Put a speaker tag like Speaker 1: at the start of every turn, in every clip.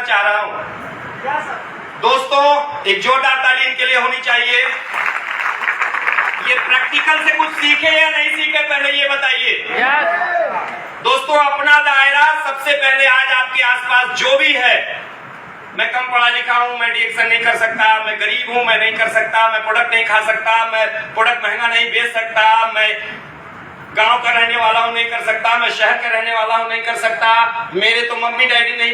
Speaker 1: चाह रहा हूं। दोस्तों, एक जोरदार ताली इनके लिए होनी चाहिए। ये प्रैक्टिकल से कुछ सीखे या नहीं सीखे, पहले ये बताइए। दोस्तों, अपना दायरा सबसे पहले आज आपके आसपास जो भी है, मैं कम पढ़ा लिखा हूं, मैं डीएक्शन नहीं कर सकता, मैं गरीब हूं, मैं नहीं कर सकता, मैं प्रोडक्ट नहीं खा सकता, मैं प्रोडक्ट महंगा नहीं बेच सकता, मैं गांव का रहने वाला हूं, नहीं कर सकता, मैं शहर का रहने वाला हूं, नहीं कर सकता, मेरे तो मम्मी डैडी नहीं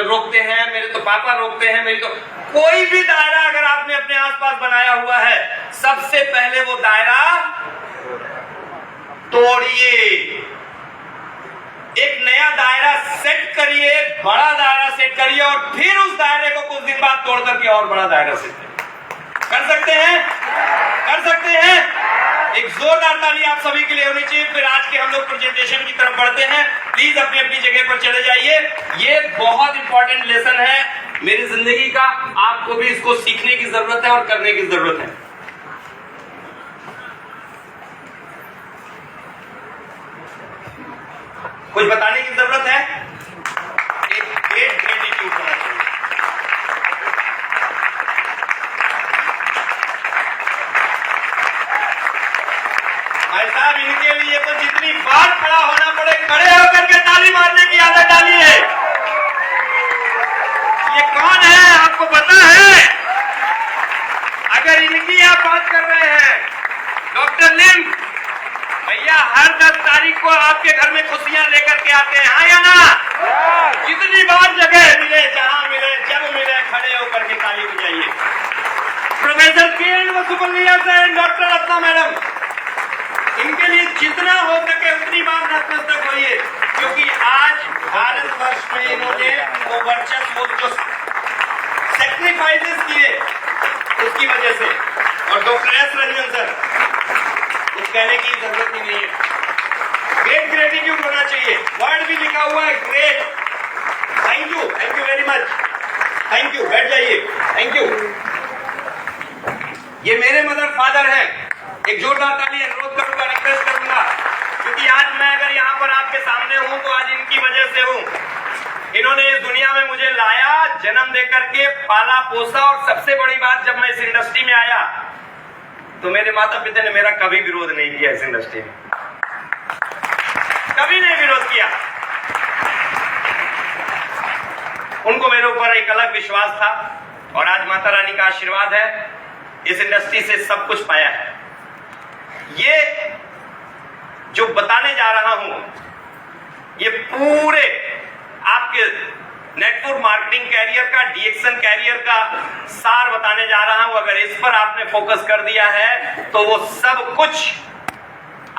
Speaker 1: रोकते हैं, मेरे तो पापा रोकते हैं, मेरी तो कोई भी दायरा अगर आपने अपने आसपास बनाया हुआ है, सबसे पहले वो दायरा तोड़िए, एक नया दायरा सेट करिए, बड़ा दायरा सेट करिए और फिर उस दायरे को कुछ दिन बाद तोड़ करके और बड़ा दायरा सेट कर सकते हैं, कर सकते हैं। एक जोरदार ताली आप सभी के लिए होनी चाहिए। फिर आज के हम लोग प्रेजेंटेशन की तरफ बढ़ते हैं। प्लीज अपनी अपनी जगह पर चले जाइए। ये बहुत इंपॉर्टेंट लेसन है मेरी जिंदगी का, आपको भी इसको सीखने की जरूरत है और करने की जरूरत है। कुछ बताने की जरूरत है, एक ग्रेट ग्रेटिट्यूड होना चाहिए। भाई साहब, इनके लिए तो जितनी बार खड़ा होना पड़े, खड़े होकर के ताली मारने की आदत डाली है। ये कौन है आपको पता है? अगर इनकी आप बात कर रहे हैं, डॉक्टर लिम भैया हर 10 तारीख को आपके घर में खुशियां लेकर के आते हैं, हाँ या ना? जितनी बार जगह मिले, जहां मिले, जब मिले, खड़े होकर के ताली बजाइए। प्रोफेसर के सुपरलिया से डॉक्टर रत्ना मैडम, इनके लिए जितना हो सके उतनी बार नतमस्तक होइए, क्योंकि आज भारतवर्ष में इन्होंने वो वर्चस्व, जो सेक्रीफाइसेस किए उसकी वजह से, और डॉक्टर एस रंजन सर, कुछ कहने की जरूरत ही नहीं है। ग्रेट ग्रेटिट्यूड होना चाहिए, वर्ड भी लिखा हुआ है great. Thank you very much, thank you. बैठ जाइए, थैंक यू। ये मेरे मदर फादर हैं। एक जोरदार ताली अनुरोध करूंगा, रिक्वेस्ट करूंगा, क्योंकि आज मैं अगर यहाँ पर आपके सामने हूं तो आज इनकी वजह से हूं। इन्होंने इस दुनिया में मुझे लाया, जन्म देकर के पाला पोसा, और सबसे बड़ी बात, जब मैं इस इंडस्ट्री में आया तो मेरे माता पिता ने मेरा कभी विरोध नहीं किया। इस इंडस्ट्री में कभी नहीं विरोध किया। उनको मेरे ऊपर एक अलग विश्वास था, और आज माता रानी का आशीर्वाद है, इस इंडस्ट्री से सब कुछ पाया है। ये जो बताने जा रहा हूं, ये पूरे आपके नेटवर्क मार्केटिंग कैरियर का, डीएक्शन कैरियर का सार बताने जा रहा हूं। अगर इस पर आपने फोकस कर दिया है तो वो सब कुछ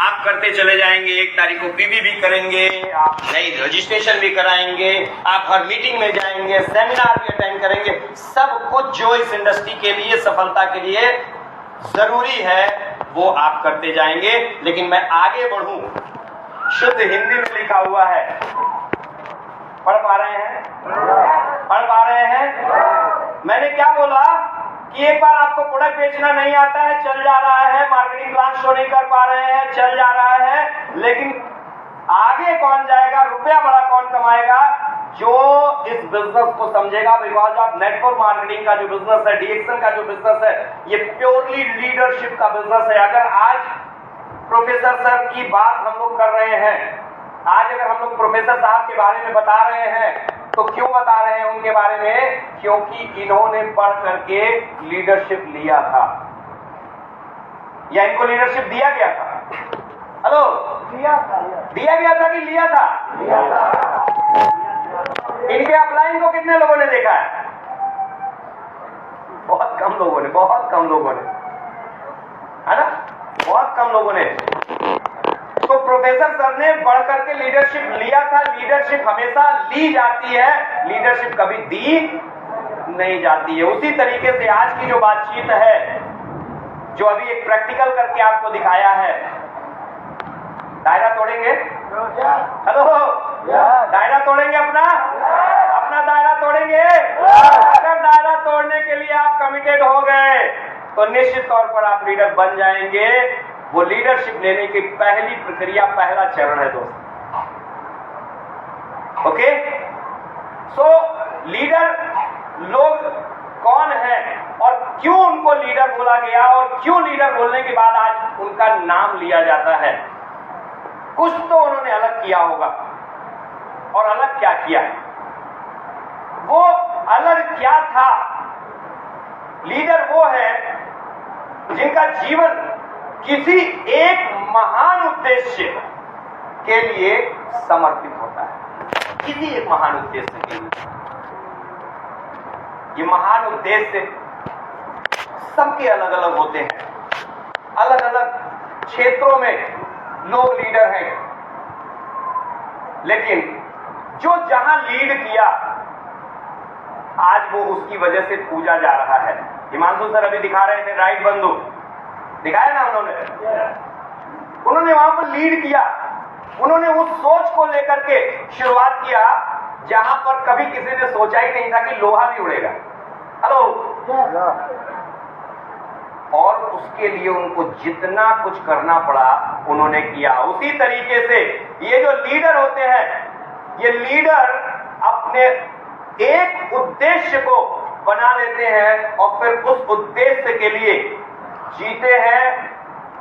Speaker 1: आप करते चले जाएंगे। 1 तारीख को पीबीबी करेंगे, आप नई रजिस्ट्रेशन भी कराएंगे, आप हर मीटिंग में जाएंगे, सेमिनार भी अटेंड करेंगे। सब कुछ जो इस इंडस्ट्री के लिए, सफलता के लिए जरूरी है, वो आप करते जाएंगे। लेकिन मैं आगे बढ़ूं, शुद्ध हिंदी में लिखा हुआ है, पढ़ पा रहे हैं? पढ़ पा रहे हैं? मैंने क्या बोला कि एक बार आपको प्रोडक्ट बेचना नहीं आता है, चल जा रहा है, मार्केटिंग प्लान शो नहीं कर पा रहे हैं, चल जा रहा है, लेकिन आगे कौन जाएगा, रुपया बड़ा कौन कमाएगा? जो इस बिजनेस को समझेगा। बिकॉज ऑफ नेटवर्क मार्केटिंग का जो बिजनेस है, डीएक्शन का जो बिजनेस है, ये प्योरली लीडरशिप का बिजनेस है। अगर आज प्रोफेसर सर की बात हम लोग कर रहे हैं, आज अगर हम लोग प्रोफेसर साहब के बारे में बता रहे हैं, तो क्यों बता रहे हैं उनके बारे में? क्योंकि इन्होंने पढ़ करके लीडरशिप लिया था, या इनको लीडरशिप दिया गया था? हेलो, दिया गया था कि लिया था? इनके अपलाइन को कितने लोगों ने देखा है? बहुत कम लोगों ने, बहुत कम लोगों ने, है ना? बहुत कम लोगों ने। तो प्रोफेसर सर ने बढ़ करके लीडरशिप लिया था। लीडरशिप हमेशा ली जाती है, लीडरशिप कभी दी नहीं जाती है। उसी तरीके से आज की जो बातचीत है, जो अभी एक प्रैक्टिकल करके आपको दिखाया है, दायरा तोड़ेंगे? हेलो, दायरा तोड़ेंगे? अपना दायरा तोड़ेंगे? अगर दायरा तोड़ने के लिए आप कमिटेड हो गए तो निश्चित तौर पर आप लीडर बन जाएंगे। वो लीडरशिप लेने की पहली प्रक्रिया, पहला चरण है दोस्त। ओके, सो लीडर क्यों उनको लीडर बोला गया और क्यों लीडर बोलने के बाद आज उनका नाम लिया जाता है। कुछ तो उन्होंने अलग किया होगा, और अलग क्या किया, वो अलग क्या था। लीडर वो है जिनका जीवन किसी एक महान उद्देश्य के लिए समर्पित होता है, किसी एक महान उद्देश्य के लिए। ये महान उद्देश्य सबके अलग अलग होते हैं, अलग अलग क्षेत्रों में लोग लीडर हैं, लेकिन जो जहां लीड किया आज वो उसकी वजह से पूजा जा रहा है। हिमांशु सर अभी दिखा रहे थे राइट बंधु, दिखाया ना उन्होंने वहां पर लीड किया। उन्होंने उस सोच को लेकर के शुरुआत किया जहां पर कभी किसी ने सोचा ही नहीं था कि लोहा भी उड़ेगा। हेलो, और उसके लिए उनको जितना कुछ करना पड़ा उन्होंने किया। उसी तरीके से ये जो लीडर होते हैं, ये लीडर अपने एक उद्देश्य को बना लेते हैं और फिर उस उद्देश्य के लिए जीते हैं,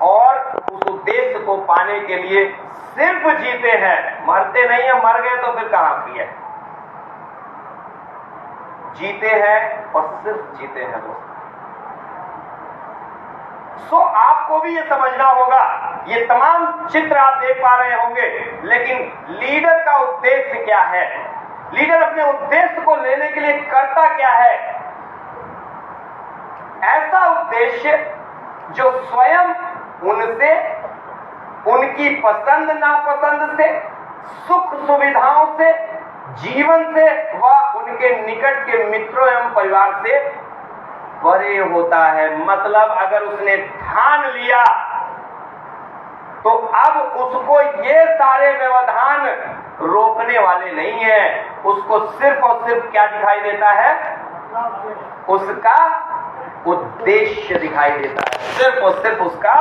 Speaker 1: और उस उद्देश्य को पाने के लिए सिर्फ जीते हैं, मरते नहीं है। मर गए तो फिर कहां की है, जीते हैं और सिर्फ जीते हैं दोस्तों। सो आपको भी ये समझना होगा, ये तमाम चित्र आप देख पा रहे होंगे, लेकिन लीडर का उद्देश्य क्या है, लीडर अपने उद्देश्य को लेने के लिए करता क्या है। ऐसा उद्देश्य जो स्वयं उनसे, उनकी पसंद नापसंद से, सुख सुविधाओं से, जीवन से व उनके निकट के मित्रों एवं परिवार से परे होता है। मतलब अगर उसने ठान लिया तो अब उसको ये सारे व्यवधान रोकने वाले नहीं है। उसको सिर्फ और सिर्फ क्या दिखाई देता है, उसका उद्देश्य दिखाई देता है, सिर्फ और सिर्फ उसका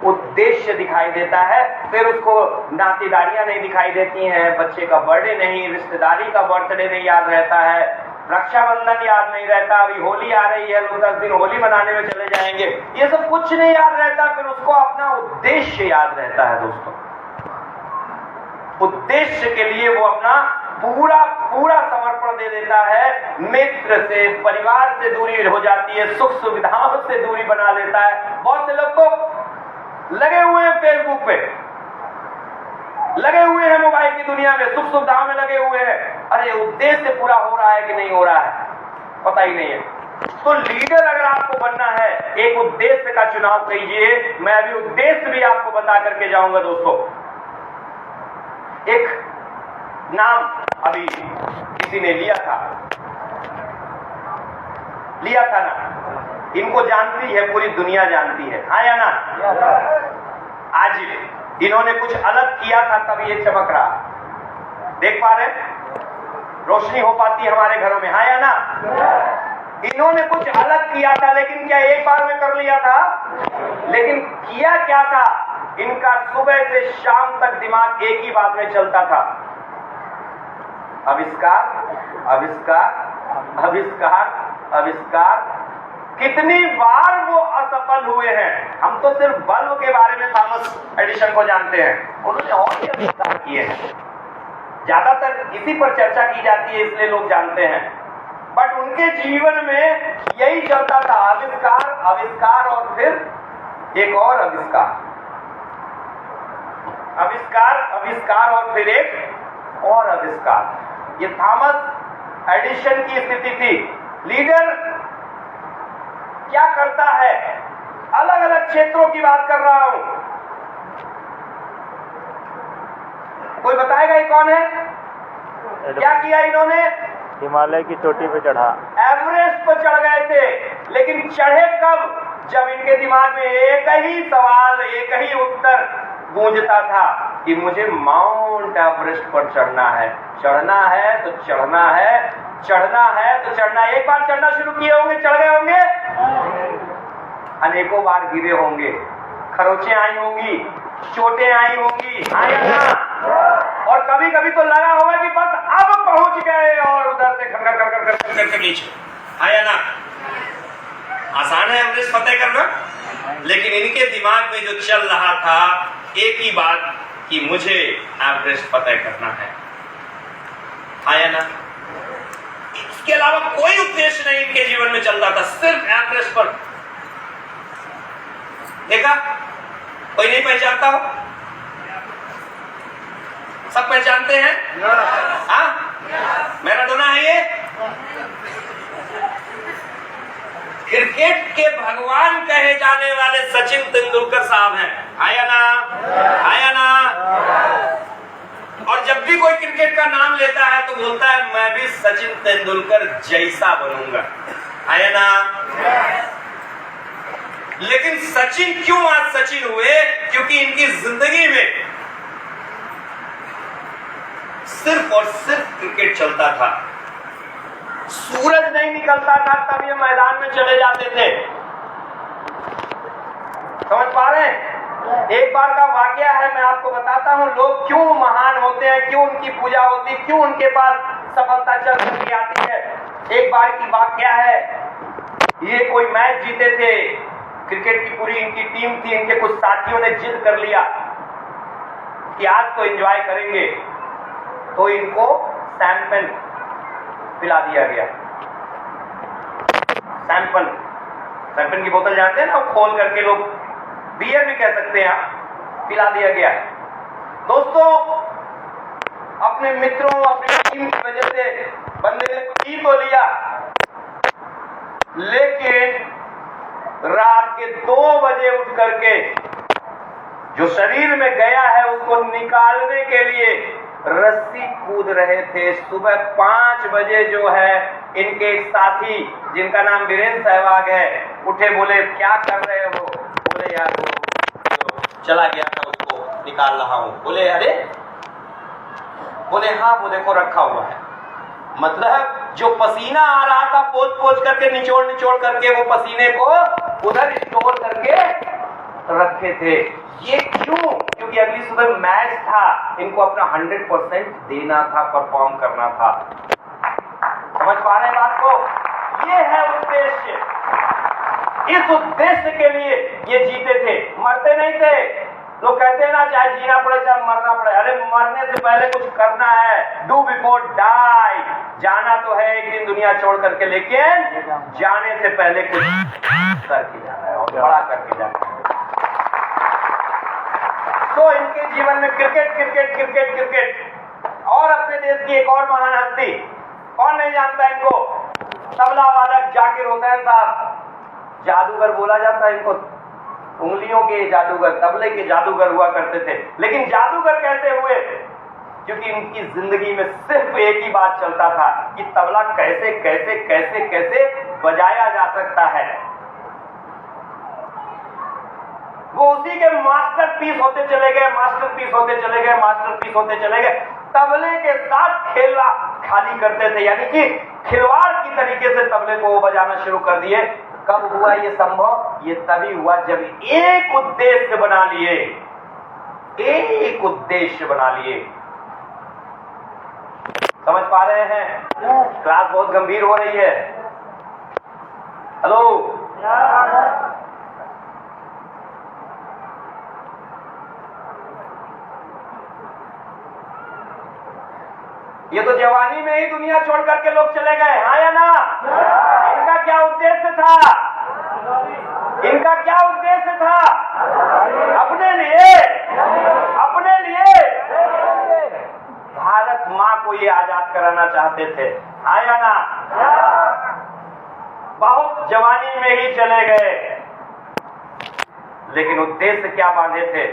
Speaker 1: उद्देश्य दिखाई देता है। फिर उसको नातेदारियां नहीं दिखाई देती हैं, बच्चे का बर्थडे नहीं, रिश्तेदारी का बर्थडे नहीं याद रहता है, रक्षाबंधन याद नहीं रहता, अभी होली आ रही है, लोग 10 दिन होली मनाने में चले जाएंगे, ये सब कुछ नहीं याद रहता। फिर उसको अपना उद्देश्य याद रहता है दोस्तों। उद्देश्य के लिए वो अपना पूरा पूरा समर्पण दे देता है। मित्र से, परिवार से दूरी हो जाती है, सुख सुविधाओं से दूरी बना लेता है। बहुत से लोग तो लगे हुए हैं फेसबुक पे, लगे हुए हैं मोबाइल की दुनिया में, सुख सुविधाओं में लगे हुए हैं। अरे उद्देश्य पूरा हो रहा है कि नहीं हो रहा है पता ही नहीं है। तो लीडर अगर आपको बनना है, एक उद्देश्य का चुनाव कीजिए। मैं अभी उद्देश्य भी आपको बता करके जाऊंगा दोस्तों। एक नाम अभी किसी ने लिया था ना, इनको जानती है पूरी दुनिया जानती है, हाँ या ना। आज इन्होंने कुछ अलग किया था तब ये चमक रहा, देख पा रहे, रोशनी हो पाती है हमारे घरों में, हाँ या ना। इन्होंने कुछ अलग किया था, लेकिन क्या एक बार में कर लिया था? लेकिन किया क्या था? इनका सुबह से शाम तक दिमाग एक ही बात में चलता था, आविष्कार आविष्कार आविष्कार आविष्कार। कितनी बार वो असफल हुए हैं। हम तो सिर्फ बल्ब के बारे में थॉमस एडिसन को जानते हैं, उन्होंने और भी आविष्कार किए हैं। ज्यादातर इसी पर चर्चा की जाती है इसलिए लोग जानते हैं, बट उनके जीवन में यही चलता था, आविष्कार आविष्कार और फिर एक और आविष्कार, आविष्कार आविष्कार और फिर एक और आविष्कार। ये थॉमस एडिसन की स्थिति थी। लीडर क्या करता है? अलग अलग क्षेत्रों की बात कर रहा हूं, कोई बताएगा ये कौन है? क्या किया इन्होंने?
Speaker 2: हिमालय की चोटी पे चढ़ा,
Speaker 1: एवरेस्ट पर चढ़ गए थे, लेकिन चढ़े कब? जब इनके दिमाग में एक ही सवाल, एक ही उत्तर गूंजता था कि मुझे माउंट एवरेस्ट पर चढ़ना है। चढ़ना है तो चढ़ना है, चढ़ना है तो चढ़ना। एक बार चढ़ना शुरू किए होंगे, चढ़ गए होंगे, अनेकों बार गिरे होंगे, खरोंचें आई होंगी, चोटें आई होंगी, हाँ या ना। और कभी कभी तो लगा होगा कि बस अब पहुंच गए, और उधर से खर खर खर खर खर खर नीचे, हाँ या ना। आसान है एवरेस्ट फतेह करना, लेकिन इनके दिमाग में जो चल रहा था एक ही बात कि मुझे एवरेस्ट फतेह करना है। आया ना? इसके अलावा कोई उद्देश्य नहीं इनके जीवन में चलता था, सिर्फ एवरेस्ट पर। देखा? कोई नहीं पहचानता हो? सब पहचानते हैं? हाँ, मैराडोना है ये। क्रिकेट के भगवान कहे जाने वाले सचिन तेंदुलकर साहब हैं। आया ना? आया ना? और जब भी कोई क्रिकेट का नाम लेता है तो बोलता है मैं भी सचिन तेंदुलकर जैसा बनूंगा। आया ना? लेकिन सचिन क्यों आज सचिन हुए? क्योंकि इनकी जिंदगी में सिर्फ और सिर्फ क्रिकेट चलता था। सूरज नहीं निकलता था तब ये मैदान में चले जाते थे। समझ पा रहे हैं? एक बार का वाकया है, मैं आपको बताता हूं लोग क्यों महान होते हैं, क्यों उनकी पूजा होती है, क्यों उनके पास सफलता चल करके आती है। एक बार की वाकया है, ये कोई मैच जीते थे, क्रिकेट की पूरी इनकी टीम थी, इनके कुछ साथियों ने जिद कर लिया कि आज तो एंजॉय करेंगे, तो इनको सैंपन पिला दिया गया। सैंपन की बोतल जानते हैं ना, खोल करके लोग बियर भी कह सकते हैं, पिला दिया गया। दोस्तों, अपने मित्रों, अपनी टीम की वजह से बंदे ने पी तो लिया, लेकिन रात के 2 बजे उठ करके जो शरीर में गया है उसको निकालने के लिए रस्सी कूद रहे थे। सुबह 5 बजे जो है इनके एक साथी जिनका नाम वीरेंद्र सहवाग है उठे, बोले क्या कर रहे हो? बोले यार वो चला गया था उसको निकाल रहा हूं। बोले अरे? बोले हाँ, वो देखो रखा हुआ है। मतलब जो पसीना आ रहा था पोंछ करके निचोड़ करके वो पसीने को उधर स्टोर करके रखे थे। ये क्यों? क्योंकि अगली सुबह मैच था, इनको अपना 100% देना था, परफॉर्म करना था। समझ पा रहे हैं बात को? ये है उद्देश्य। इस उद्देश्य के लिए ये जीते थे, मरते नहीं थे। लोग कहते हैं ना चाहे जीना पड़े चाहे मरना पड़े। अरे मरने से पहले कुछ करना है, डू बिफोर डाई। जाना तो है एक दिन दुनिया छोड़ करके, लेकिन जाने से पहले कुछ करके जाना है और बड़ा करके जाना है। तो इनके जीवन में क्रिकेट क्रिकेट क्रिकेट क्रिकेट। और अपने देश की एक और महान हस्ती, कौन नहीं जानता इनको? तबला वादक जाकिर हुसैन साहब। जादूगर बोला जाता है इनको, उंगलियों के जादूगर, तबले के जादूगर हुआ करते थे। लेकिन जादूगर कैसे हुए? क्योंकि इनकी जिंदगी में सिर्फ एक ही बात चलता था कि तबला कैसे कैसे कैसे कैसे बजाया जा सकता है। वो उसी के मास्टरपीस होते चले गए, मास्टरपीस होते चले गए, मास्टरपीस होते चले गए। तबले के साथ खेलना खाली करते थे, यानी कि खिलवाड़ की तरीके से तबले को वो बजाना शुरू कर दिए। कब हुआ ये संभव? ये तभी हुआ जब एक उद्देश्य बना लिए, एक उद्देश्य बना लिए। समझ पा रहे हैं? क्लास बहुत गंभीर हो रही है। हेलो, ये तो जवानी में ही दुनिया छोड़ करके लोग चले गए, हाँ या ना? इनका क्या उद्देश्य था? इनका क्या उद्देश्य था? अपने लिए, अपने लिए भारत माँ को ये आजाद कराना चाहते थे, हाँ या ना? बहुत जवानी में ही चले गए, लेकिन उद्देश्य क्या बांधे थे?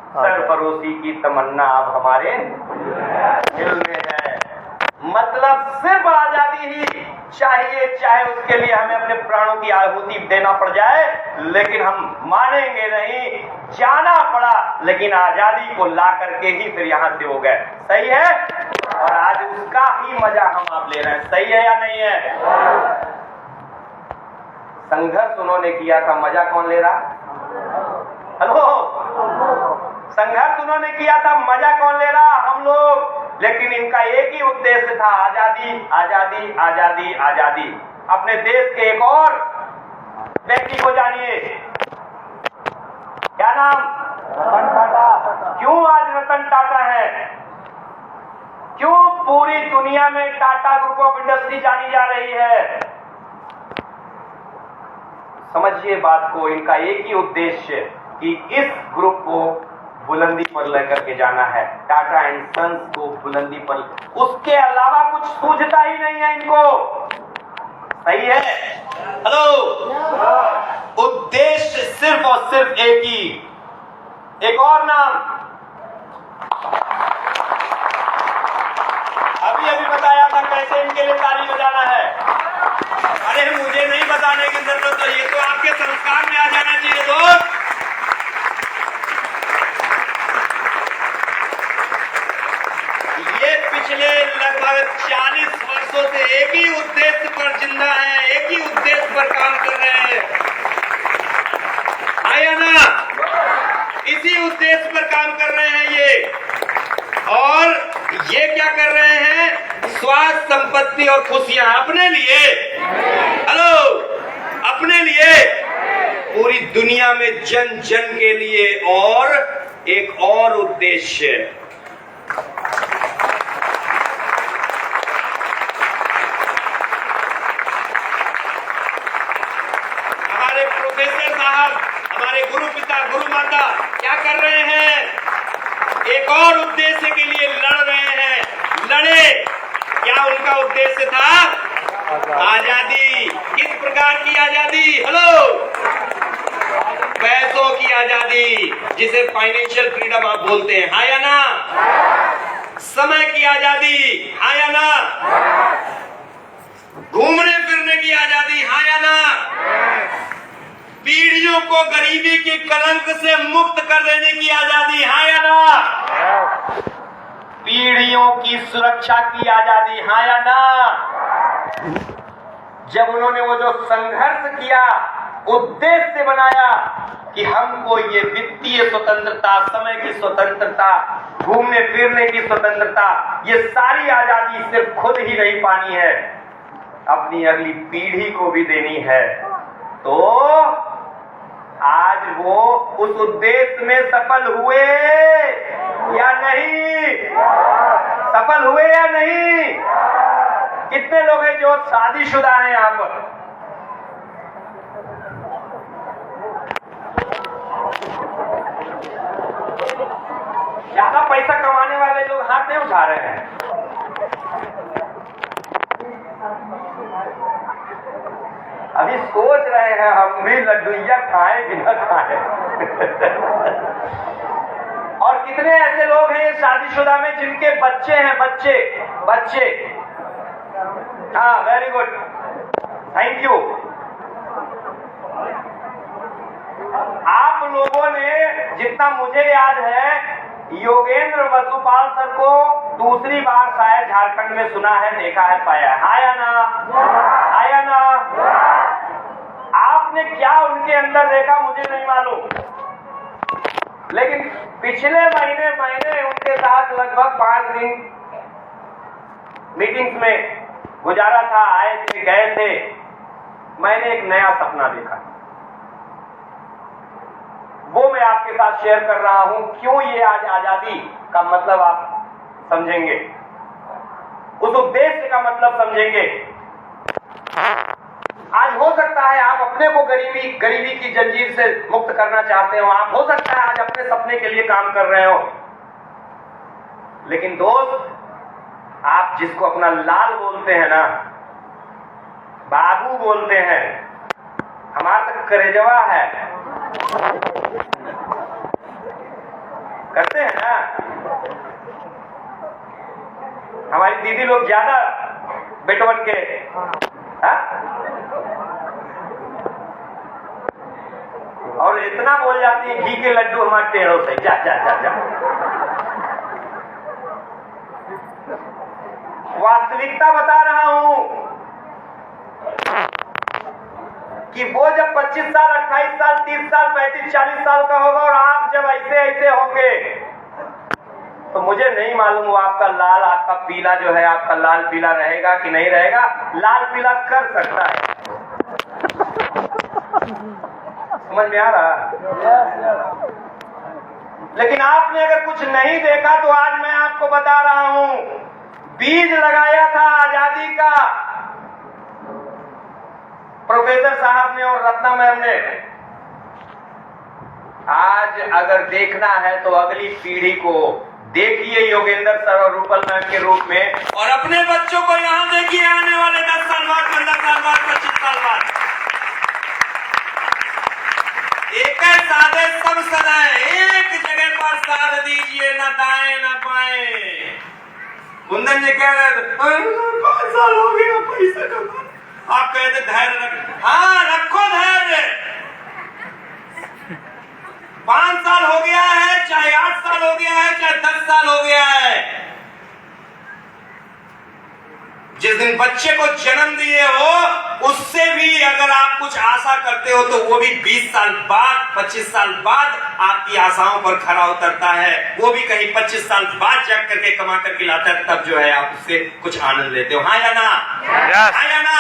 Speaker 1: सरफरोशी की तमन्ना अब हमारे दिल में है। मतलब सिर्फ आजादी ही चाहिए, चाहे उसके लिए हमें अपने प्राणों की आहुति देना पड़ जाए, लेकिन हम मानेंगे नहीं। जाना पड़ा, लेकिन आजादी को ला करके ही फिर यहां से हो गए। सही है? और आज उसका ही मजा हम आप ले रहे हैं। सही है या नहीं है? संघर्ष उन्होंने किया था, मजा कौन ले रहा? हेलो, संघर्ष उन्होंने किया था, मजा कौन ले रहा? हम लोग। लेकिन इनका एक ही उद्देश्य था, आजादी आजादी आजादी आजादी। अपने देश के एक और व्यक्ति को जानिए। क्या नाम? रतन टाटा। क्यों आज रतन टाटा है? क्यों पूरी दुनिया में टाटा ग्रुप ऑफ इंडस्ट्री जानी जा रही है? समझिए बात को। इनका एक ही उद्देश्य कि इस ग्रुप को बुलंदी पर लेकर के जाना है, टाटा एंड सन्स को बुलंदी पर। उसके अलावा कुछ सूझता ही नहीं है इनको। सही है? हेलो। उद्देश्य सिर्फ और सिर्फ एक ही। एक और नाम अभी बताया था कैसे इनके लिए ताली बजाना है। अरे मुझे नहीं बताने की जरूरत है, ये तो आपके संस्कार में आ जाना चाहिए दोस्त। ये पिछले लगभग 40 वर्षों से एक ही उद्देश्य पर जिंदा है, एक ही उद्देश्य पर काम कर रहे हैं। आया ना? इसी उद्देश्य पर काम कर रहे हैं ये। और ये क्या कर रहे हैं? स्वास्थ्य, संपत्ति और खुशियां अपने लिए। हेलो, अपने लिए, पूरी दुनिया में जन जन के लिए। और एक और उद्देश्य, हमारे प्रोफेसर साहब, हमारे गुरु पिता, गुरु माता क्या कर रहे हैं? एक और उद्देश्य के लिए लड़ रहे हैं। लड़े। क्या उनका उद्देश्य था? आजादी। किस प्रकार की आजादी? हेलो, पैसों की आजादी, जिसे फाइनेंशियल फ्रीडम आप बोलते हैं। हाँ या ना? समय की आजादी। हाँ या ना? घूमने फिरने की आजादी। हाँ या ना? पीढ़ियों को गरीबी के कलंक से मुक्त कर देने की आजादी। हाँ या ना? पीढ़ियों की सुरक्षा की आजादी। हाँ या ना? जब उन्होंने वो जो संघर्ष किया, उद्देश्य बनाया कि हमको ये वित्तीय स्वतंत्रता, समय की स्वतंत्रता, घूमने फिरने की स्वतंत्रता, ये सारी आजादी सिर्फ खुद ही नहीं पानी है, अपनी अगली पीढ़ी को भी देनी है। तो आज वो उस उद्देश्य में सफल हुए या नहीं? सफल हुए या नहीं? कितने लोग हैं जो शादीशुदा हैं यहाँ पर? ज्यादा पैसा कमाने वाले लोग हाथ नहीं उठा रहे हैं। अभी सोच रहे हैं हम भी लड्डूया खाएं कि न खाएं। और कितने ऐसे लोग हैं शादीशुदा में जिनके बच्चे हैं? बच्चे। हाँ, वेरी गुड, थैंक यू। आप लोगों ने, जितना मुझे याद है, योगेंद्र वसुपाल सर को दूसरी बार शायद झारखंड में सुना है, देखा है, पाया है। आया ना? आया ना? आपने क्या उनके अंदर देखा मुझे नहीं मालूम, लेकिन पिछले महीने मैंने उनके साथ लगभग 5 दिन मीटिंग्स में गुजारा था। आए थे, गए थे। मैंने एक नया सपना देखा, वो मैं आपके साथ शेयर कर रहा हूं। क्यों ये आज आजादी का मतलब आप समझेंगे, उस उद्देश्य का मतलब समझेंगे। आज हो सकता है आप अपने को गरीबी की जंजीर से मुक्त करना चाहते हो। आप हो सकता है आज अपने सपने के लिए काम कर रहे हो, लेकिन दोस्त, आप जिसको अपना लाल बोलते हैं ना, बाबू बोलते हैं, हमारा तक करेजवा है, करते हैं ना। हमारी दीदी लोग ज्यादा बेटवन के, और इतना बोल जाती है, घी के लड्डू हमारे टेढ़ों से। जा जा जा जा। वास्तविकता बता रहा हूं कि वो जब 25 साल, 28 साल, 30 साल, 35, 40 साल का होगा और आप जब ऐसे होंगे, तो मुझे नहीं मालूम वो आपका लाल, आपका पीला जो है, आपका लाल पीला रहेगा कि नहीं रहेगा। लाल पीला कर सकता है, समझ में आ रहा? लेकिन आपने अगर कुछ नहीं देखा तो आज मैं आपको बता रहा हूं, बीज लगाया था आजादी का प्रोफेसर साहब ने और रत्ना मैम ने। आज अगर देखना है तो अगली पीढ़ी को देखिए योगेंद्र सर और रूपल मैम के रूप में, और अपने बच्चों को यहां देखिए आने वाले 10 साल बाद, 15 साल बाद, 25 साल बाद। एक साधे सब सदाए, एक जगह पर साध दीजिए, न दाएं न बाएं। कुंदन जी कह रहे थे 5 साल हो गया पैसा कमा, आप कहते धैर्य रख। हाँ रखो धैर्य। 5 साल हो गया है, चाहे 8 साल हो गया है, चाहे 10 साल हो गया है, जिस दिन बच्चे को जन्म दिए हो उससे भी अगर आप कुछ आशा करते हो तो वो भी 20 साल बाद, 25 साल बाद आपकी आशाओं पर खरा उतरता है। वो भी कहीं 25 साल बाद जग करके कमा करके लाता है, तब जो है आप उससे कुछ आनंद लेते हो। हाँ या ना? हाँ या ना?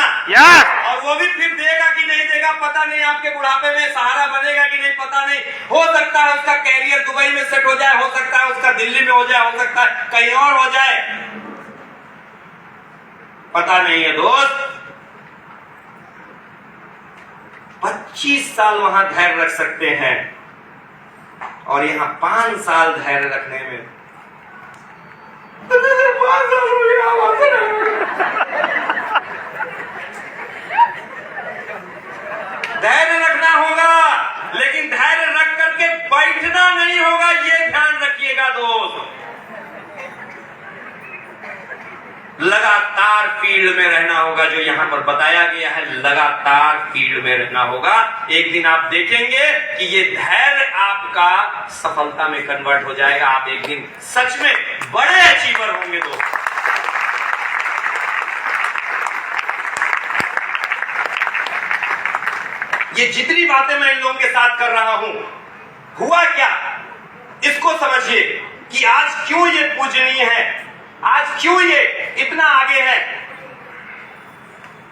Speaker 1: और वो भी फिर देगा कि नहीं देगा पता नहीं, आपके बुढ़ापे में सहारा बनेगा कि नहीं पता नहीं। हो सकता है उसका कैरियर दुबई में सेट हो जाए, हो सकता है उसका दिल्ली में हो जाए, हो सकता है कहीं और हो जाए, पता नहीं है दोस्त। 25 साल वहां धैर्य रख सकते हैं और यहां 5 साल धैर्य रखने में 5 साल हो गया। धैर्य रखना होगा, लेकिन धैर्य रख करके बैठना नहीं होगा, ये ध्यान रखिएगा दोस्त। लगातार फील्ड में रहना होगा, जो यहां पर बताया गया है, लगातार फील्ड में रहना होगा। एक दिन आप देखेंगे कि ये धैर्य आपका सफलता में कन्वर्ट हो जाएगा। आप एक दिन सच में बड़े अचीवर होंगे दोस्त। ये जितनी बातें मैं इन लोगों के साथ कर रहा हूं, हुआ क्या इसको समझिए कि आज क्यों ये पूजनीय है, आज क्यों ये इतना आगे है।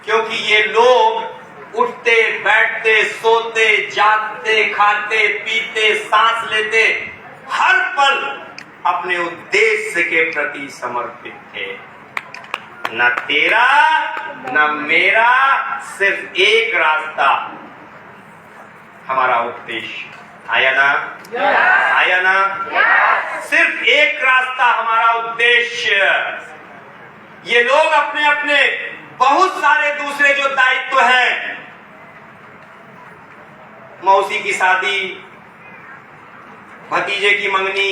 Speaker 1: क्योंकि ये लोग उठते बैठते सोते जागते खाते पीते सांस लेते हर पल अपने उद्देश्य के प्रति समर्पित थे। न तेरा न मेरा, सिर्फ एक रास्ता, हमारा उद्देश्य। आया ना? आया ना? सिर्फ एक रास्ता, हमारा उद्देश्य। ये लोग अपने अपने बहुत सारे दूसरे जो दायित्व हैं, मौसी की शादी, भतीजे की मंगनी,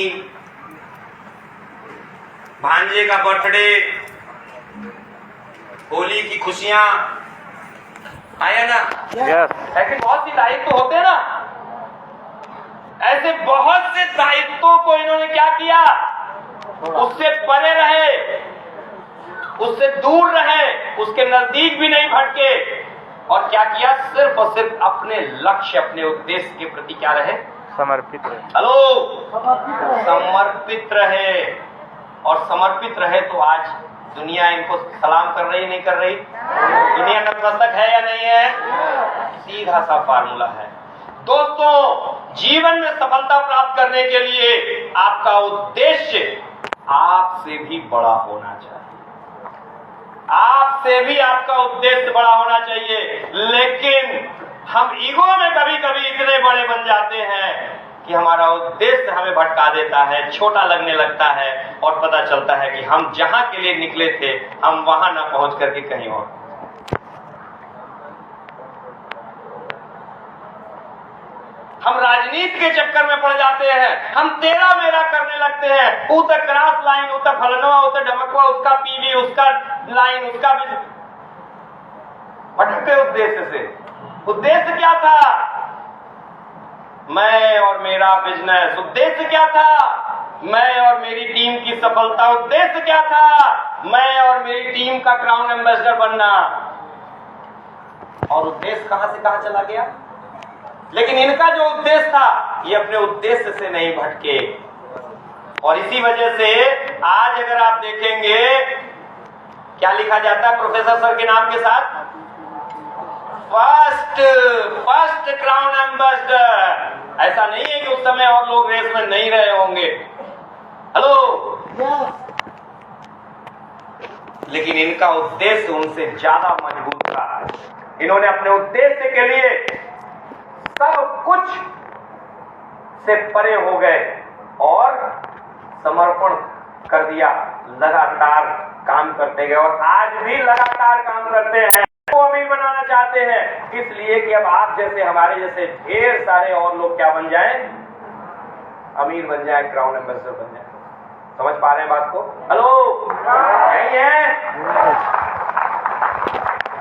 Speaker 1: भांजे का बर्थडे, होली की खुशियां, आया ना? ऐसे बहुत सी दायित्व होते हैं ना। ऐसे बहुत से दायित्वों को इन्होंने क्या किया, उससे परे रहे, उससे दूर रहे, उसके नजदीक भी नहीं भटके, और क्या किया, सिर्फ और सिर्फ अपने लक्ष्य अपने उद्देश्य के प्रति क्या रहे,
Speaker 2: समर्पित रहे।
Speaker 1: हेलो, समर्पित रहे। और समर्पित रहे तो आज दुनिया इनको सलाम कर रही नहीं कर रही? दुनिया नतमस्तक है या नहीं है? सीधा सा फार्मूला है दोस्तों। जीवन में सफलता प्राप्त करने के लिए आपका उद्देश्य आपसे भी बड़ा होना चाहिए, आपसे भी आपका उद्देश्य बड़ा होना चाहिए। लेकिन हम ईगो में कभी कभी इतने बड़े बन जाते हैं कि हमारा उद्देश्य हमें भटका देता है, छोटा लगने लगता है, और पता चलता है कि हम जहां के लिए निकले थे हम वहां ना पहुंच करके कहीं और। हम राजनीति के चक्कर में पड़ जाते हैं, हम तेरा मेरा करने लगते हैं। उतर क्रॉस लाइन, उतर फलनवा, उतर ढमकवा, उसका पीवी, उसका लाइन, उसका भी भटके उद्देश्य से। उद्देश्य क्या था? मैं और मेरा बिजनेस। उद्देश्य क्या था? मैं और मेरी टीम की सफलता। उद्देश्य क्या था? मैं और मेरी टीम का क्राउन एम्बेसडर बनना। और उद्देश्य कहां से कहां चला गया? लेकिन इनका जो उद्देश्य था, ये अपने उद्देश्य से नहीं भटके। और इसी वजह से आज अगर आप देखेंगे क्या लिखा जाता है प्रोफेसर सर के नाम के साथ, फर्स्ट क्राउन एम्बेसडर। ऐसा नहीं है कि उस समय और लोग रेस में नहीं रहे होंगे। हेलो, लेकिन इनका उद्देश्य उनसे ज्यादा मजबूत था। इन्होंने अपने उद्देश्य के लिए सब कुछ से परे हो गए और समर्पण कर दिया। लगातार काम करते गए और आज भी लगातार काम करते हैं। वो अमीर बनाना चाहते हैं, इसलिए कि अब आप जैसे, हमारे जैसे ढेर सारे और लोग क्या बन जाएं, अमीर बन जाएं, क्राउन एम्बेसडर बन जाएं। समझ पा रहे हैं बात को? हेलो, यही है।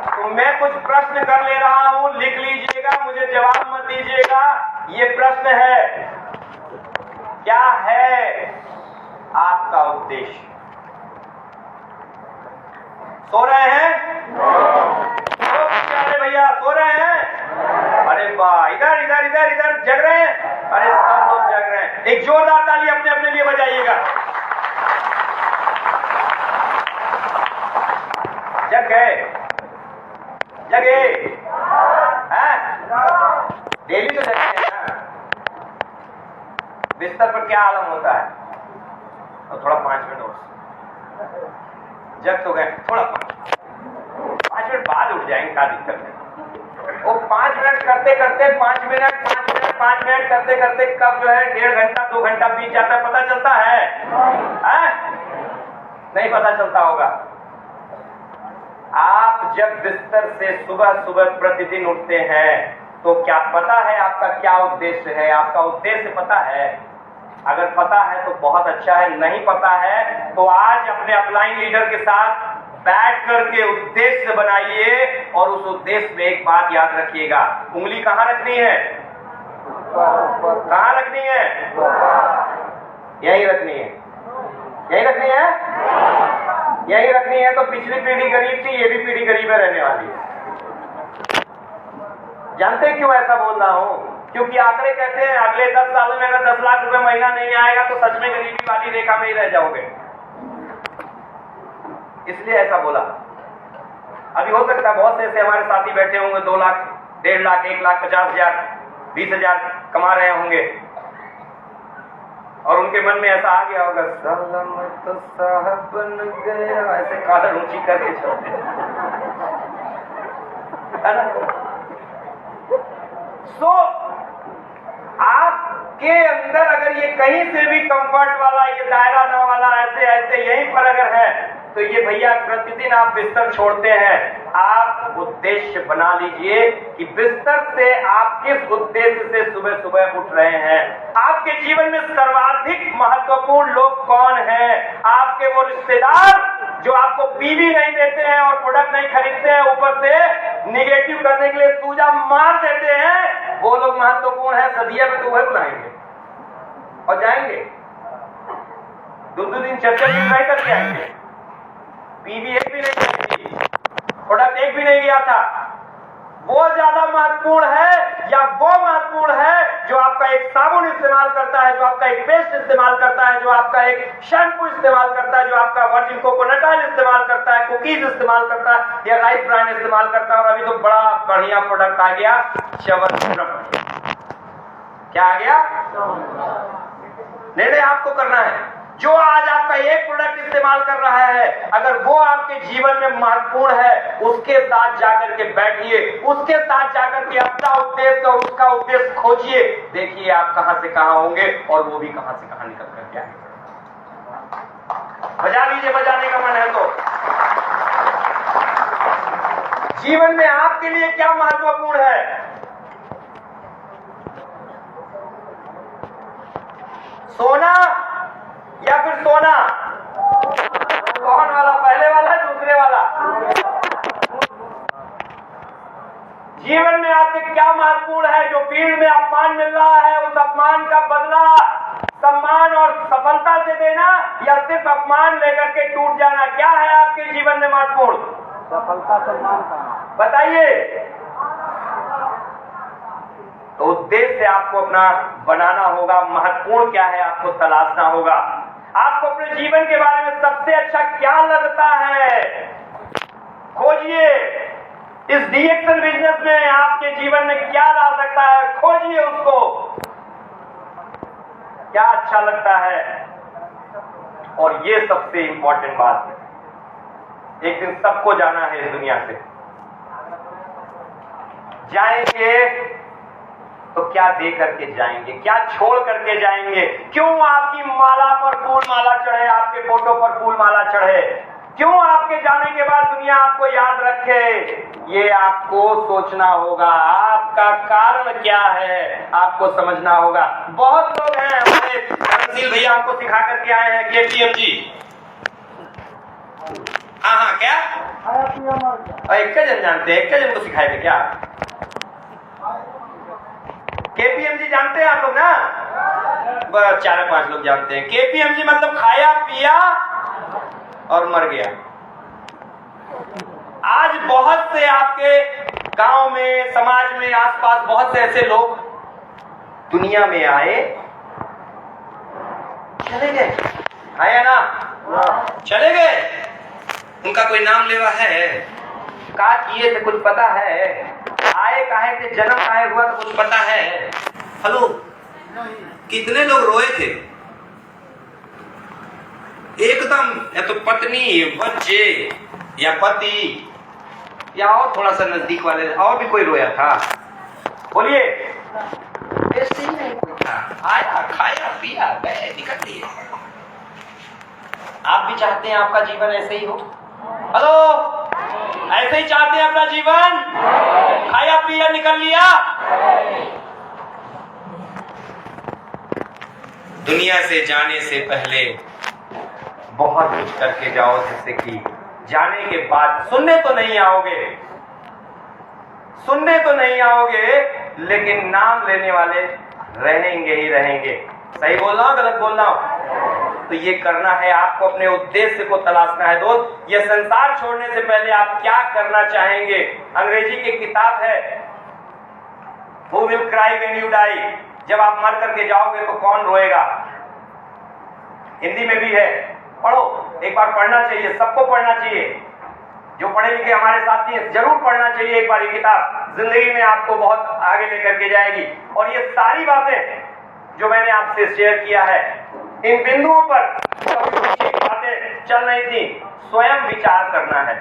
Speaker 1: तो मैं कुछ प्रश्न कर ले रहा हूं, लिख लीजिएगा, मुझे जवाब मत दीजिएगा। ये प्रश्न है, क्या है आपका उद्देश्य? सो रहे हैं? भैया सो रहे हैं? अरे वाह, इधर इधर इधर इधर जग रहे हैं? अरे सब लोग जग रहे हैं। एक जोरदार ताली अपने अपने लिए बजाइएगा। जग गए? जगे हैं? डेली तो जगते हैं ना। बिस्तर पर क्या आलम होता है? और थोड़ा 5 मिनट और जग तो गए, थोड़ा 5 मिनट बाद उठ जाएंगे, क्या दिक्कत है? वो 5 मिनट करते करते 5 मिनट करते करते कब जो है 1.5 घंटा 2 घंटा बीत जाता है, पता चलता है? नहीं पता चलता होगा। आप जब बिस्तर से सुबह सुबह प्रतिदिन उठते हैं तो क्या पता है आपका क्या उद्देश्य है? आपका उद्देश्य पता है? अगर पता है तो बहुत अच्छा है, नहीं पता है तो आज अपने अपलाइन लीडर के साथ बैठ करके उद्देश्य बनाइए और उस उद्देश्य में एक बात याद रखिएगा। उंगली कहाँ रखनी है? कहाँ रखनी है? यही रखनी है। यही रखनी है? यही रखनी है। तो पिछली पीढ़ी गरीब थी, ये भी पीढ़ी गरीब में रहने वाली है। जानते क्यों ऐसा बोल रहा हूं? क्योंकि आंकड़े कहते हैं अगले 10 सालों में अगर 10 लाख रुपए महीना नहीं आएगा तो सच में गरीबी वाली रेखा में ही रह जाओगे। इसलिए ऐसा बोला। अभी हो सकता है बहुत से ऐसे हमारे साथी बैठे होंगे 2 लाख, 1.5 लाख, 1 लाख 50,000, 20,000 कमा रहे होंगे और उनके मन में ऐसा आ गया होगा, साला मैं तो साहब बन गया, ऐसे कादर ऊंची करके चलते है ना। सो आपके अंदर अगर ये कहीं से भी कंफर्ट वाला, ये दायरा ना वाला, ऐसे ऐसे यहीं पर अगर है तो ये भैया प्रतिदिन आप बिस्तर छोड़ते हैं, आप उद्देश्य बना लीजिए कि बिस्तर से आप किस उद्देश्य से सुबह सुबह उठ रहे हैं। आपके जीवन में सर्वाधिक महत्वपूर्ण लोग कौन हैं? आपके वो रिश्तेदार जो आपको बीवी नहीं देते हैं और प्रोडक्ट नहीं खरीदते हैं, ऊपर से निगेटिव करने के लिए सूजा मार देते हैं, वो लोग महत्वपूर्ण है। सदिया में तो वह बुलाएंगे और जाएंगे, 2-2 दिन 4-4 दिन रह करके आएंगे। बीवी एक भी नहीं खरीदी, प्रोडक्ट एक भी नहीं गया था। वो ज्यादा महत्वपूर्ण है या वो महत्वपूर्ण है जो आपका एक साबुन इस्तेमाल करता है, जो आपका एक पेस्ट इस्तेमाल करता है, जो आपका एक शैम्पू इस्तेमाल करता है, जो आपका वर्जिन कोकोनट ऑयल इस्तेमाल करता है, कुकीज इस्तेमाल करता है या राइस ब्रांड इस्तेमाल करता है। और अभी तो बड़ा बढ़िया प्रोडक्ट आ गया, च्यवनप्राश। क्या आ गया? निर्णय आपको करना है। जो आज आपका एक प्रोडक्ट इस्तेमाल कर रहा है, अगर वो आपके जीवन में महत्वपूर्ण है, उसके साथ जाकर के बैठिए, उसके साथ जाकर के अपना उद्देश्य और उसका उद्देश्य खोजिए। देखिए आप कहां से कहां होंगे और वो भी कहां से कहां निकल करके आएंगे। बजा लीजिए, बजाने का मन है तो। जीवन में आपके लिए क्या महत्वपूर्ण है? सोना या फिर सोना? कौन वाला? पहले वाला, दूसरे वाला? जीवन में आपके क्या महत्वपूर्ण है? जो फील्ड में अपमान मिल रहा है, उस अपमान का बदला सम्मान और सफलता से देना या सिर्फ अपमान लेकर के टूट जाना? क्या है आपके जीवन में महत्वपूर्ण?
Speaker 2: सफलता, सम्मान।
Speaker 1: बताइए। तो उद्देश्य आपको अपना बनाना होगा। महत्वपूर्ण क्या है आपको तलाशना होगा। आपको अपने जीवन के बारे में सबसे अच्छा क्या लगता है, खोजिए। इस डीएक्शन बिजनेस में आपके जीवन में क्या ला सकता है, खोजिए उसको। क्या अच्छा लगता है। और ये सबसे इंपॉर्टेंट बात है, एक दिन सबको जाना है इस दुनिया से। जाएंगे तो क्या दे करके जाएंगे, क्या छोड़ करके जाएंगे। क्यों आपकी माला पर फूल माला चढ़े, आपके फोटो पर फूल माला चढ़े, क्यों आपके जाने के बाद दुनिया आपको याद रखे, ये आपको सोचना होगा। आपका कारण क्या है आपको समझना होगा। बहुत लोग हैं, हमारे धर्मशील भैया हमको सिखा करके आए हैं, केपीएम जी। हाँ क्या एक जन जानते हैं, एक जन को सिखाए थे क्या? केपीएम जी जानते हैं आप लोग ना? बस 4-5 लोग जानते हैं। केपीएम जी मतलब खाया पिया और मर गया। आज बहुत से आपके गांव में, समाज में, आसपास बहुत से ऐसे लोग दुनिया में आए, चले गए। आया ना, चले गए। उनका कोई नाम लेवा है? का किए थे कुछ पता है? आए काहे थे, जन्म काहे हुआ तो कुछ पता है? हेलो, कितने लोग रोए थे एकदम, या तो पत्नी, बच्चे, या पति, या और थोड़ा सा नजदीक वाले, और भी कोई रोया था? बोलिए। ऐसे ही नहीं था, आया खाया पिया गए निकल लिए। आप भी चाहते हैं आपका जीवन ऐसे ही हो? हेलो, ऐसे ही चाहते हैं अपना जीवन? खाया पिया निकल लिया। दुनिया से जाने से पहले बहुत कुछ करके जाओ, जिससे कि जाने के बाद सुनने तो नहीं आओगे, सुनने तो नहीं आओगे, लेकिन नाम लेने वाले रहेंगे ही रहेंगे। सही बोल रहा हूं, गलत बोल रहा हूं? तो ये करना है आपको, अपने उद्देश्य को तलाशना है दोस्त। ये संसार छोड़ने से पहले आप क्या करना चाहेंगे? अंग्रेजी की किताब है Who will cry when you die? जब आप मर करके जाओगे तो कौन रोएगा? हिंदी में भी है, पढ़ो, एक बार पढ़ना चाहिए, सबको पढ़ना चाहिए। जो पढ़े लिखे हमारे साथी हैं, जरूर पढ़ना चाहिए एक बार ये किताब, जिंदगी में आपको बहुत आगे लेकर के जाएगी। और ये सारी बातें जो मैंने आपसे शेयर किया है, इन बिंदुओं पर बातें चल रही थी, स्वयं विचार करना है।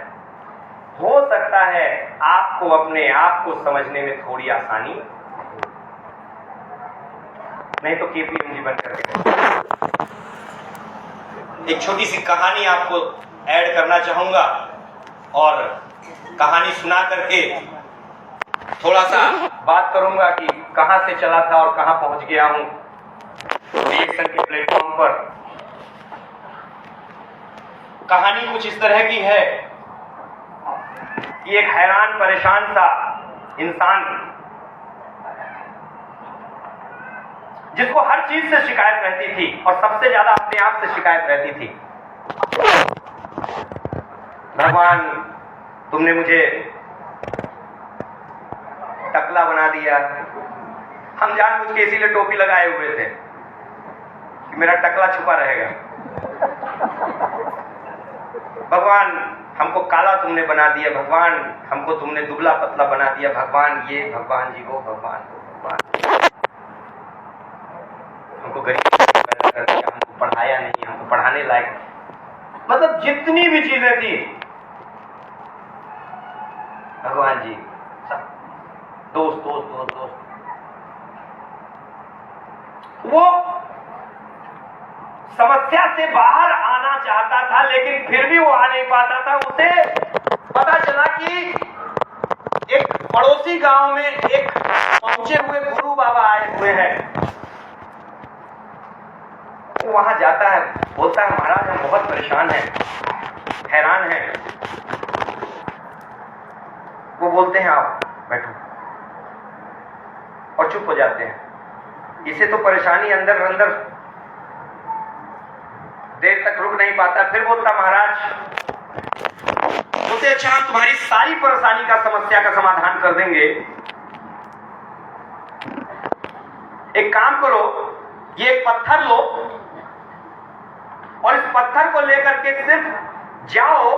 Speaker 1: हो सकता है आपको अपने आप को समझने में थोड़ी आसानी, नहीं तो केपीएम जी बन करके। एक छोटी सी कहानी आपको ऐड करना चाहूंगा और कहानी सुना करके थोड़ा सा बात करूंगा कि कहां से चला था और कहां पहुंच गया हूं रिएक्शन के प्लेटफॉर्म पर। कहानी कुछ इस तरह की है कि एक हैरान परेशान सा इंसान, जिसको हर चीज से शिकायत रहती थी और सबसे ज्यादा अपने आप से शिकायत रहती थी। भगवान, तुमने मुझे टकला बना दिया। हम जानबूझ के इसीलिए टोपी लगाए हुए थे कि मेरा टकला छुपा रहेगा। भगवान, हमको काला तुमने बना दिया। भगवान, हमको तुमने दुबला पतला बना दिया। भगवान ये, भगवान जी वो, भगवान वो, भगवान हमको गरीब कर दिया, हमको पढ़ाया नहीं, हमको पढ़ाने लायक, मतलब जितनी भी चीजें थी भगवान जी, सब दोस्त दोस्त दोस्त दोस्त। वो समस्या से बाहर आना चाहता था, लेकिन फिर भी वो आ नहीं पाता था। उसे पता चला कि एक पड़ोसी गांव में एक पहुंचे हुए गुरु बाबा आए हुए हैं। वो वहां जाता है, बोलता है महाराज हम बहुत परेशान हैं, हैरान हैं। वो बोलते हैं आप बैठो, और चुप हो जाते हैं। इसे तो परेशानी अंदर अंदर देर तक रुक नहीं पाता। फिर बोलता महाराज, बोलते अच्छा हम तुम्हारी सारी परेशानी का, समस्या का समाधान कर देंगे। एक काम करो, ये एक पत्थर लो और इस पत्थर को लेकर के सिर्फ जाओ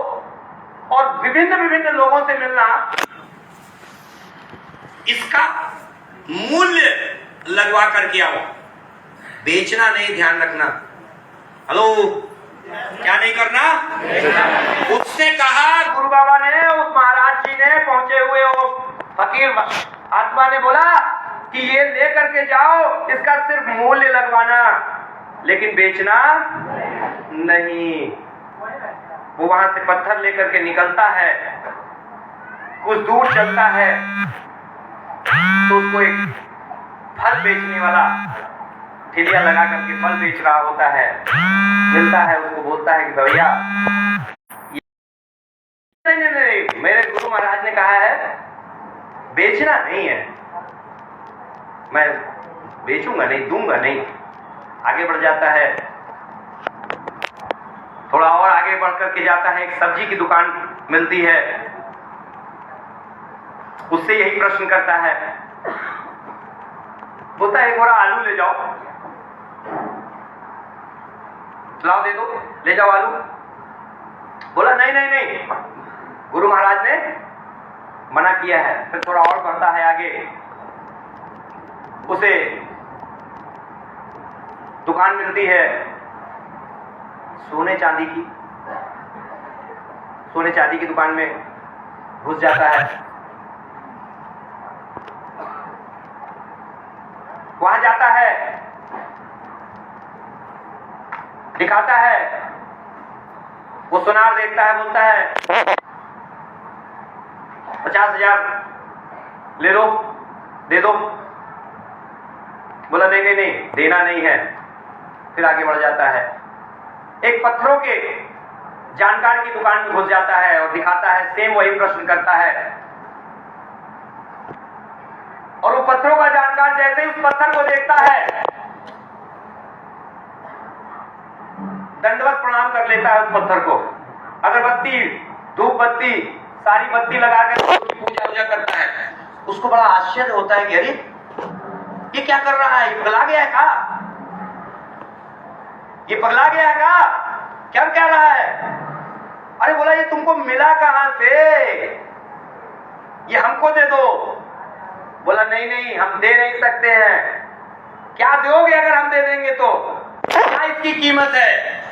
Speaker 1: और विभिन्न विभिन्न लोगों से मिलना इसका मूल्य लगवा करके आओ, बेचना नहीं, ध्यान रखना। हेलो, क्या नहीं करना? उसने कहा, गुरु बाबा ने, उस महाराज जी ने, पहुंचे हुए वो फकीर आत्मा ने बोला कि ये लेकर के जाओ, इसका सिर्फ मूल्य लगवाना, लेकिन बेचना नहीं। वो वहां से पत्थर लेकर के निकलता है, कुछ दूर चलता है तो उसको एक फल बेचने वाला ठेलिया लगा करके फल बेच रहा होता है, मिलता है, उसको बोलता है कि भैया नहीं, मेरे गुरु महाराज ने कहा है बेचना नहीं है, मैं बेचूंगा नहीं, दूंगा नहीं। आगे बढ़ जाता है, थोड़ा और आगे बढ़ करके जाता है, एक सब्जी की दुकान मिलती है, उससे यही प्रश्न करता है, बोलता है एक बोरा आलू ले जाओ, लाओ दे दो, ले जाओ आलू। बोला नहीं नहीं नहीं, गुरु महाराज ने मना किया है। फिर थोड़ा और बढ़ता है आगे, उसे दुकान मिलती है सोने चांदी की, सोने चांदी की दुकान में घुस जाता है, वहां जाता है, दिखाता है, वो सुनार देखता है, बोलता है 50,000 ले लो, दे दो। बोला नहीं नहीं नहीं, देना नहीं है। फिर आगे बढ़ जाता है, एक पत्थरों के जानकार की दुकान में घुस जाता है और दिखाता है, सेम वही प्रश्न करता है, और वो पत्थरों का जानकार जैसे ही उस पत्थर को देखता है, दंडवत प्रणाम कर लेता है उस पत्थर को, अगरबत्ती, धूप बत्ती, सारी बत्ती लगाकर उसकी पूजा वूजा करता है। उसको बड़ा आश्चर्य होता है कि अरे ये क्या कर रहा है, ये पगला गया है का, ये पगला गया है का, क्या कह रहा है? अरे बोला ये तुमको मिला कहां से, ये हमको दे दो। बोला नहीं नहीं, हम दे नहीं सकते हैं। क्या दोगे अगर हम दे देंगे तो? क्या इसकी कीमत है?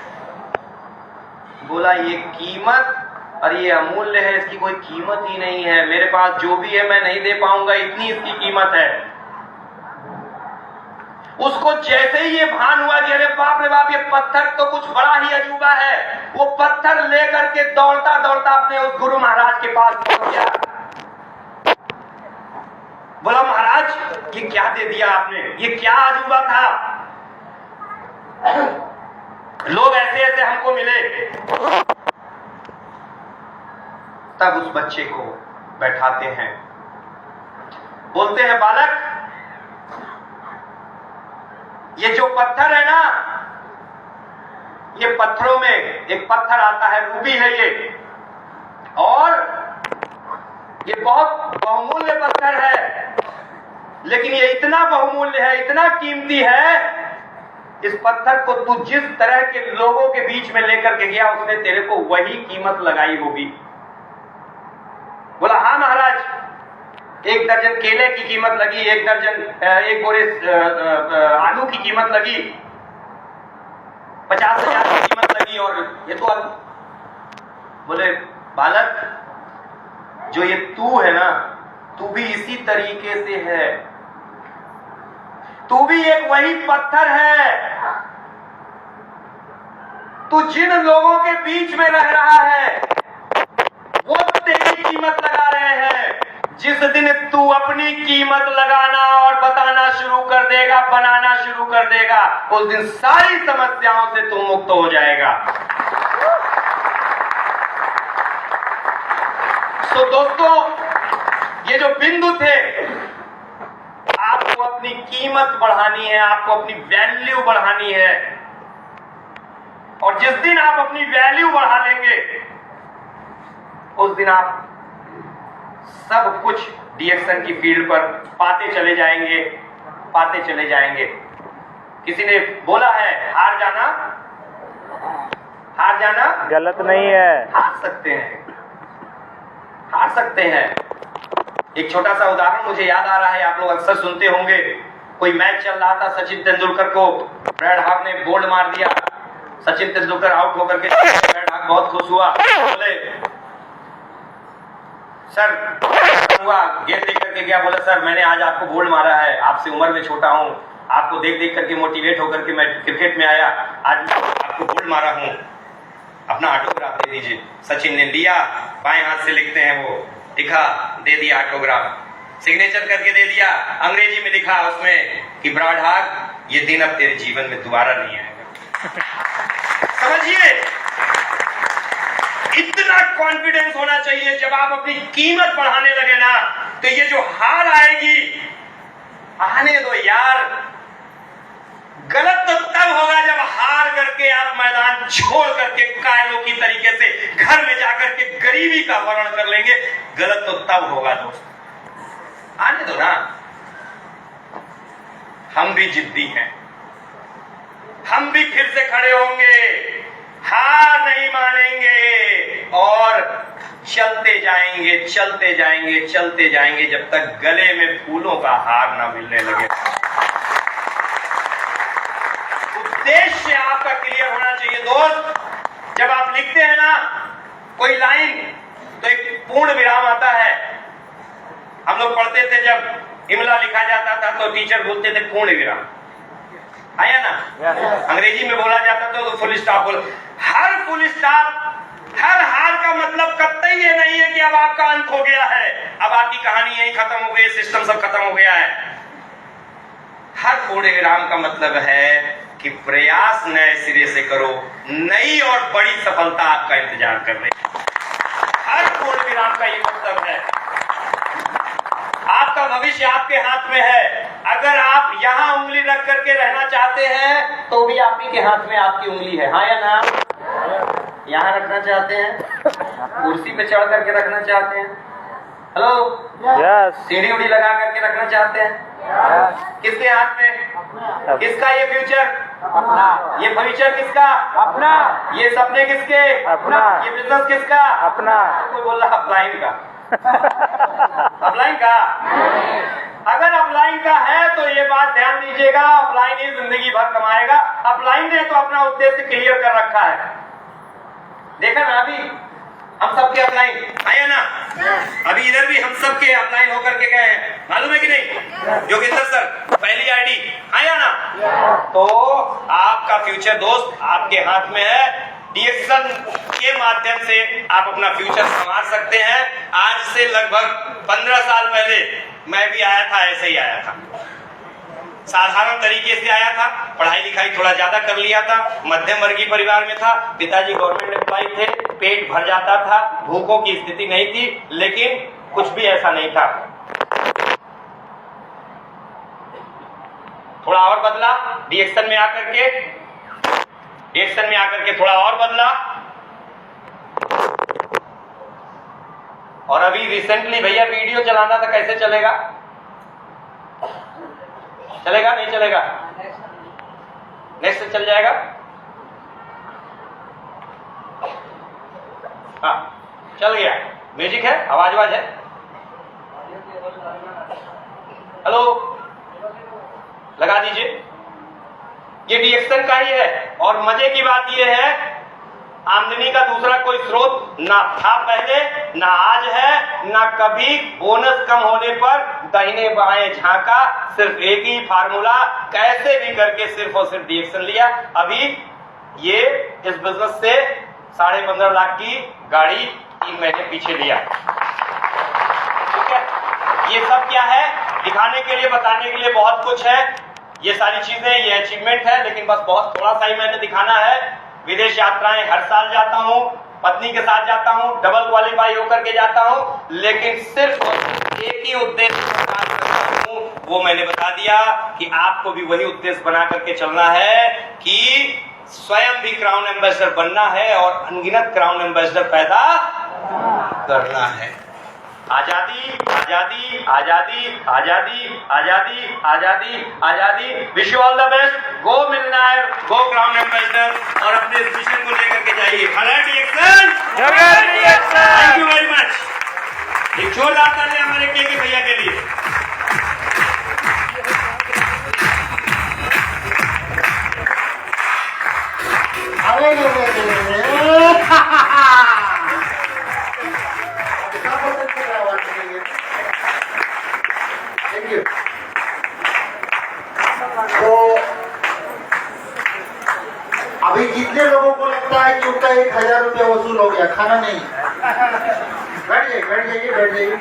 Speaker 1: बोला ये कीमत, और ये अमूल्य है, इसकी कोई कीमत ही नहीं है, मेरे पास जो भी है मैं नहीं दे पाऊंगा, इतनी इसकी कीमत है। उसको जैसे ही ये भान हुआ कि अरे बाप रे बाप, ये पत्थर तो कुछ बड़ा ही अजूबा है, वो पत्थर लेकर के दौड़ता दौड़ता अपने उस गुरु महाराज के पास पहुंच गया। बोला महाराज ये क्या दे दिया आपने, ये क्या अजूबा था, लोग ऐसे ऐसे हमको मिले। तब उस बच्चे को बैठाते हैं, बोलते हैं बालक, ये जो पत्थर है ना, ये पत्थरों में एक पत्थर आता है, रूबी है ये, और ये बहुत बहुमूल्य पत्थर है, लेकिन ये इतना बहुमूल्य है, इतना कीमती है, इस पत्थर को तू जिस तरह के लोगों के बीच में लेकर के गया, उसने तेरे को वही कीमत लगाई होगी। बोला हाँ महाराज, 1 दर्जन केले की कीमत लगी, 1 दर्जन 1 बोरे आलू की कीमत लगी, 50,000 की कीमत लगी, और ये तो अब। बोले बालक, जो ये तू है ना, तू भी इसी तरीके से है, तू भी एक वही पत्थर है, तू जिन लोगों के बीच में रह रहा है वो तेरी कीमत लगा रहे हैं। जिस दिन तू अपनी कीमत लगाना और बताना शुरू कर देगा, बनाना शुरू कर देगा, उस दिन सारी समस्याओं से तू मुक्त हो जाएगा। तो दोस्तों, ये जो बिंदु थे, आपको अपनी कीमत बढ़ानी है, आपको अपनी वैल्यू बढ़ानी है, और जिस दिन आप अपनी वैल्यू बढ़ा लेंगे, उस दिन आप सब कुछ डीएक्शन की फील्ड पर पाते चले जाएंगे, पाते चले जाएंगे। किसी ने बोला है हार जाना
Speaker 2: गलत नहीं है,
Speaker 1: हार सकते हैं, हार सकते हैं, एक छोटा सा उदाहरण मुझे याद आ रहा है, आप लोग अक्सर सुनते होंगे, कोई मैच चल रहा था, सचिन तेंदुलकर को ब्रैड हॉग ने बोल्ड मार दिया, सचिन तेंदुलकर आउट होकर के ब्रैड हॉग बहुत खुश हुआ, बोले सर हुआ गेंद देख करके गया, बोला सर मैंने आज आपको बोल्ड मारा है, आपसे उम्र में छोटा हूं, आपको देख देख करके मोटिवेट होकर के मैं क्रिकेट में आया, आज आपको बोल्ड मारा हूं, अपना ऑटोग्राफ दे दीजिए। सचिन ने लिया, बाएं हाथ से लिखते हैं वो, लिखा, दे दिया ऑटोग्राफ, सिग्नेचर करके दे दिया, अंग्रेजी में लिखा उसमें कि ब्रैड हॉग ये दिन अब तेरे जीवन में दोबारा नहीं आएगा। समझिए, इतना कॉन्फिडेंस होना चाहिए। जब आप अपनी कीमत बढ़ाने लगे ना, तो ये जो हार आएगी, आने दो यार। गलत तो तब होगा जब हार करके आप मैदान छोड़ करके कायरों की तरीके से घर में जाकर के गरीबी का वर्णन कर लेंगे। गलत तो तब होगा दोस्त, आने दो ना। हम भी जिद्दी हैं, हम भी फिर से खड़े होंगे, हार नहीं मानेंगे और चलते जाएंगे, चलते जाएंगे, चलते जाएंगे, जब तक गले में फूलों का हार ना मिलने लगे। उद्देश्य आपका क्लियर होना चाहिए दोस्त। जब आप लिखते हैं ना कोई लाइन, तो एक पूर्ण विराम आता है। हम लोग पढ़ते थे, जब इमला लिखा जाता था तो टीचर बोलते थे पूर्ण विराम, आया ना? अंग्रेजी में बोला जाता था तो फुल स्टॉप बोल। हर फुल स्टॉप, हर हार का मतलब कतई ये नहीं है कि अब आपका अंत हो गया है, अब आपकी कहानी यही खत्म हो गई, सिस्टम सब खत्म हो गया है। हर पूर्ण विराम का मतलब है कि प्रयास नए सिरे से करो, नई और बड़ी सफलता आपका इंतजार कर रही है। हर पूर्ण विराम का ये मतलब है। आपका भविष्य आपके हाथ में है। अगर आप यहां उंगली रख करके रहना चाहते हैं तो भी आप ही के हाथ में आपकी उंगली है, हाँ या ना? यहां रखना चाहते हैं, कुर्सी पे चढ़ करके रखना चाहते हैं, हेलो
Speaker 2: यस,
Speaker 1: सीढ़ी उड़ी लगा करके रखना चाहते हैं, किसके हाथ में? किसका ये फ्यूचर?
Speaker 2: अपना।
Speaker 1: ये फ्यूचर किसका?
Speaker 2: अपना।
Speaker 1: ये सपने किसके?
Speaker 2: अपना।
Speaker 1: ये बिजनेस किसका?
Speaker 2: अपना।
Speaker 1: कोई बोल रहा अपलाइन का। अपलाइन का? अगर अपलाइन का है तो ये बात ध्यान दीजिएगा, अपलाइन ही जिंदगी भर कमाएगा। अपलाइन ने तो अपना उद्देश्य क्लियर कर रखा है। देखा ना, अभी हम सबके अपलाइन आया ना, अभी इधर भी हम सबके अपलाइन होकर के गए हैं, मालूम है कि नहीं? योगेंद्र सर पहली आईडी आया ना। तो आपका फ्यूचर दोस्त आपके हाथ में है। डीएक्शन के माध्यम से आप अपना फ्यूचर संवार सकते हैं। आज से लगभग 15 साल पहले मैं भी आया था, ऐसे ही आया था, साधारण तरीके से आया था, पढ़ाई लिखाई थोड़ा ज्यादा कर लिया था, मध्यम वर्गीय परिवार में था, पिताजी गवर्नमेंट एम्प्लॉय थे, पेट भर जाता था, भूखों की स्थिति नहीं थी, लेकिन कुछ भी ऐसा नहीं था। थोड़ा और बदला डीएक्शन में आकर के, डीएक्शन में आकर के थोड़ा और बदला, और अभी रिसेंटली भैया वीडियो चलाना था, कैसे चलेगा? चलेगा नहीं चलेगा? नेक्स्ट चल जाएगा। हाँ चल गया, म्यूजिक है, आवाज आवाज है, हेलो लगा दीजिए। ये डीएक्शन का ही है, और मजे की बात ये है, आमदनी का दूसरा कोई स्रोत ना था पहले, ना आज है, ना कभी। बोनस कम होने पर दाहिने बाएं झांका, सिर्फ एक ही फार्मूला, कैसे भी करके सिर्फ और सिर्फ डीएक्शन लिया। अभी ये इस बिजनेस से 15.5 लाख की गाड़ी 3 महीने पीछे लिया। ठीक है, ये सब क्या है? दिखाने के लिए, बताने के लिए बहुत कुछ है, ये सारी चीजें, ये अचीवमेंट है, लेकिन बस बहुत थोड़ा सा ही मैंने दिखाना है। विदेश यात्राएं हर साल जाता हूं, पत्नी के साथ जाता हूं, डबल क्वालिफाई होकर के जाता हूं, लेकिन सिर्फ एक ही उद्देश्य को प्राप्त करता हूं, वो मैंने बता दिया कि आपको भी वही उद्देश्य बना करके चलना है कि स्वयं भी क्राउन एम्बेसडर बनना है और अनगिनत क्राउन एम्बेसडर पैदा करना है। आजादी आजादी आजादी आजादी आजादी आजादी आजादी। Wish you all the best. Go millionaire, go crown ambassador, और अपने इस मिशन को लेकर के जाइए। Thank you very much. एक जोरदार ताली हमारे के भैया के लिए।
Speaker 2: Thank you. तो अभी जितने लोगों को लगता है कि उनका 1000 रुपया वसूल हो गया, खाना नहीं, बैठ जाइए बैठ जाइए बैठ जाइए।